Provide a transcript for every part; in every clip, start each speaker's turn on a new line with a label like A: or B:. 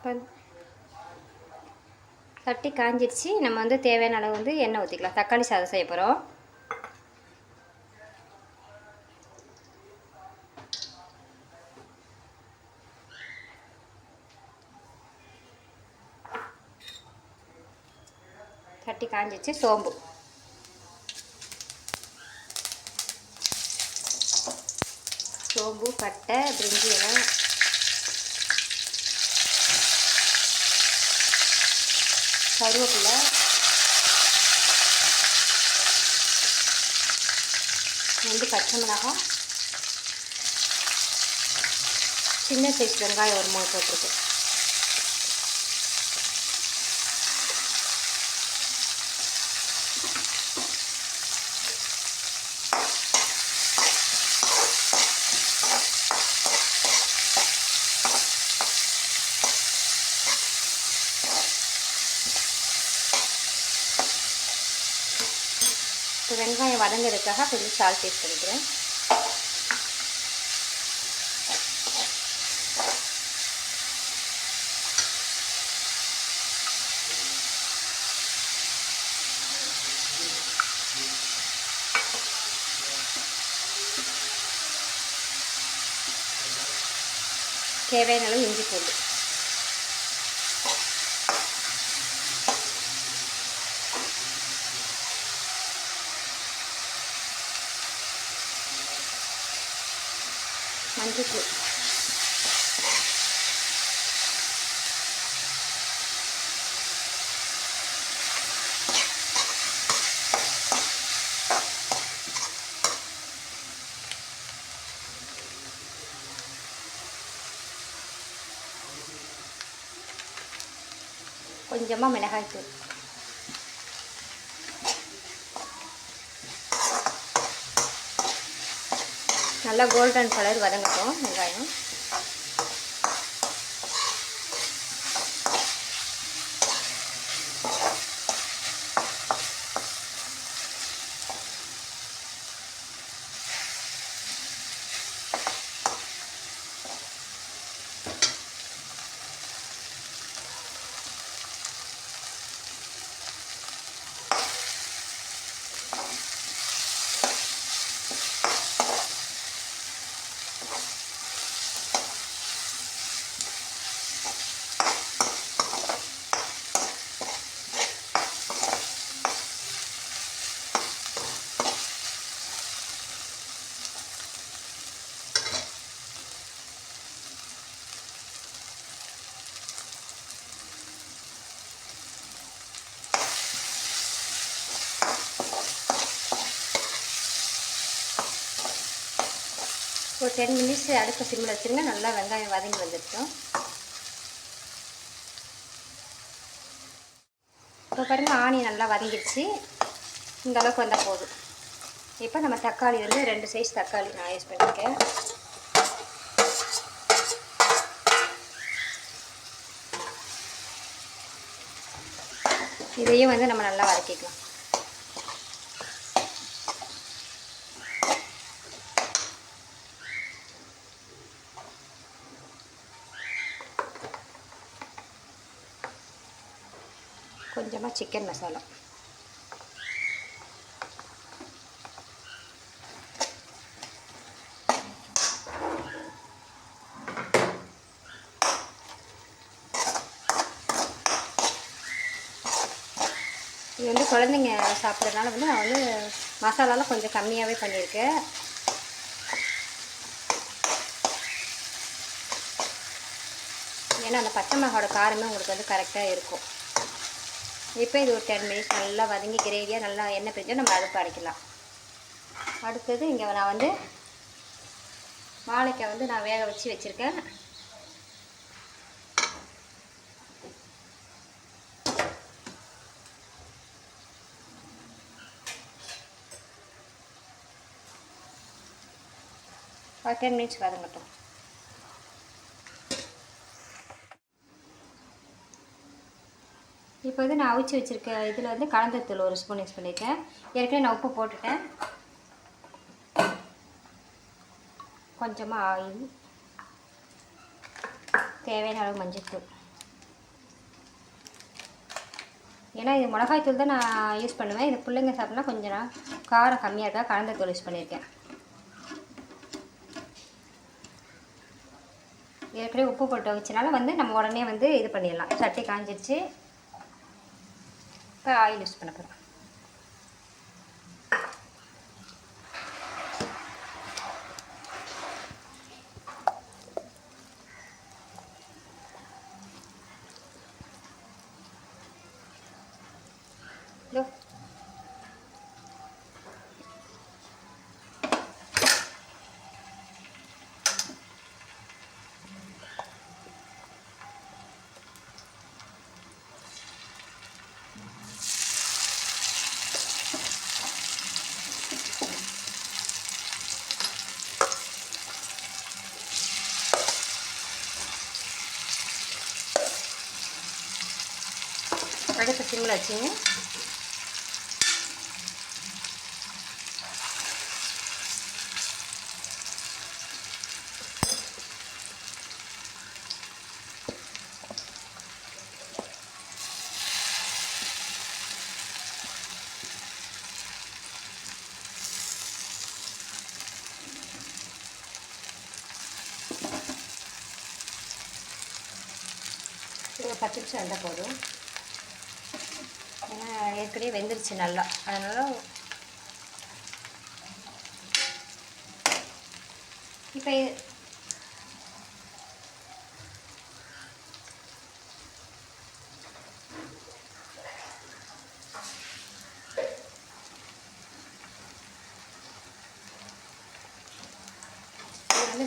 A: இப்போ சட்டி காஞ்சிடுச்சு. நம்ம வந்து தேவையான அளவு வந்து எண்ணெய் ஊற்றிக்கலாம். தக்காளி சாதம் செய்ய போகிறோம். சட்டி காஞ்சிடுச்சு. சோம்பு, பட்டை, பிரிஞ்சி இலை, கருவேப்பிலை, ரெண்டு பச்சை மிளகாய், சின்ன சைஸ் வெங்காயம் ஒரு 3 போட்டிருக்கு. இப்போ வெங்காயம் வதங்கிறதுக்காக கொஞ்சம் சால்ட் யூஸ் பண்ணிக்கிறேன். தேவையான அளவு இஞ்சி பூண்டு, மஞ்சள், கொஞ்சமாக மிளகாய்த்தூள். நல்லா கோல்டன் கலர் வதங்கட்டும் வெங்காயம். ஒரு 10 மினிட்ஸ் அடுப்பை சிம்மில் வச்சுருங்க. நல்லா வெங்காயம் வதங்கி வந்துருக்கும். இப்போ பாருங்கள், ஆனியன் நல்லா வதங்கிடுச்சு. இந்த அளவுக்கு வந்தால் போதும். இப்போ நம்ம தக்காளி வந்து 2 சைஸ் தக்காளி நான் யூஸ் பண்ணியிருக்கேன். இதையும் வந்து நம்ம நல்லா வதக்கிக்கலாம். கொஞ்சமாக சிக்கன் மசாலா, இது வந்து குழந்தைங்க சாப்பிட்றதுனால வந்து நான் வந்து மசாலாலாம் கொஞ்சம் கம்மியாகவே பண்ணியிருக்கேன். ஏன்னா அந்த பச்சை மிளகாவோட காரமே உங்களுக்கு வந்து கரெக்டாக இருக்கும். இப்போ இது ஒரு 10 மினிட்ஸ் நல்லா வதங்கி கிரேவியாக நல்லா எண்ணெய் பிரிஞ்சு நம்ம அடுப்பு அடைக்கலாம். அடுத்தது இங்கே நான் வந்து வாழைக்காய் வந்து நான் வேக வச்சு வச்சுருக்கேன். ஒரு 10 மினிட்ஸ் வதங்கட்டும். இப்போ வந்து நான் அவிச்சு வச்சுருக்க இதில் வந்து கலந்தத்தூள் 1 ஸ்பூன் யூஸ் பண்ணியிருக்கேன். ஏற்கனவே நான் உப்பு போட்டுட்டேன். கொஞ்சமாக ஆயில், தேவையான அளவு மஞ்சள்தூள், ஏன்னா இது மிளகாய் தூள் தான் நான் யூஸ் பண்ணுவேன். இது பிள்ளைங்க சாப்பிட்னா கொஞ்சம் காரம் கம்மியாக இருக்கா கலந்த தூள் யூஸ் பண்ணியிருக்கேன். ஏற்கனவே உப்பு போட்டு வச்சனால நம்ம உடனே இது பண்ணிடலாம். சட்டி காஞ்சிடுச்சு. இப்போ ஆயில் யூஸ் பண்ண போகிறோம். அடுப்பு சிம்மில் வச்சுங்க. ஒரு 10 நிமிஷம் இருந்தால் போதும். ஏன்னா ஏற்கனவே வெந்துருச்சு நல்லா, அதனால் இப்போ இது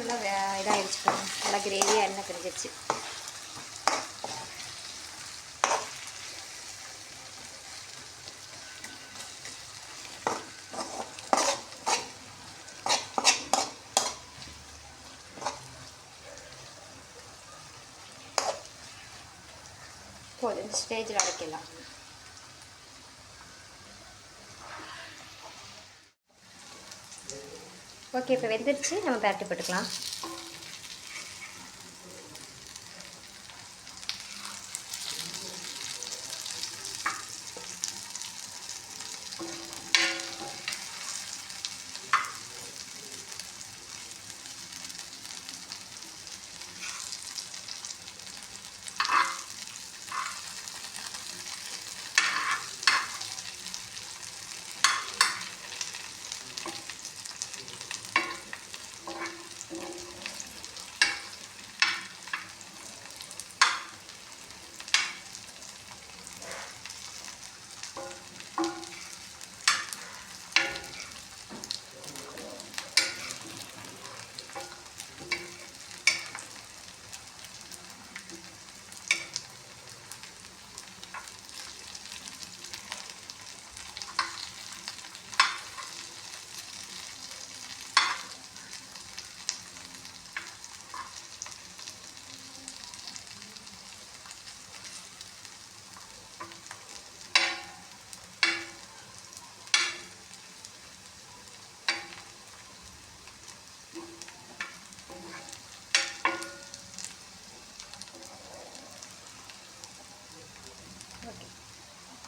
A: நல்லா இதாகிடுச்சு, நல்லா கிரேவியாக எண்ணெய் பிரிஞ்சிருச்சு. போதும், இந்த ஸ்டேஜில் அரைக்கலாம். ஓகே, இப்போ வெந்துருச்சு. நம்ம பரட்டி போட்டுக்கலாம்.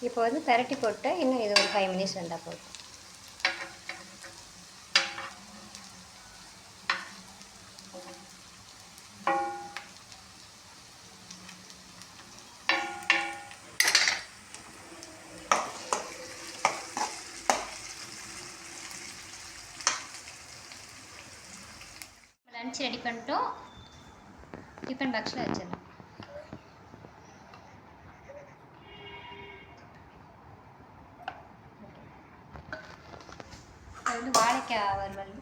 A: இப்போ பெரட்டி போட்டு இன்னும் இது ஒரு 5 மினிட்ஸ் வந்தால் போதும். லன்ச் ரெடி பண்ணிட்டோம். டிஃபன் பாக்ஸில் வச்சிடலாம். வாழைக்காய் வறுவல்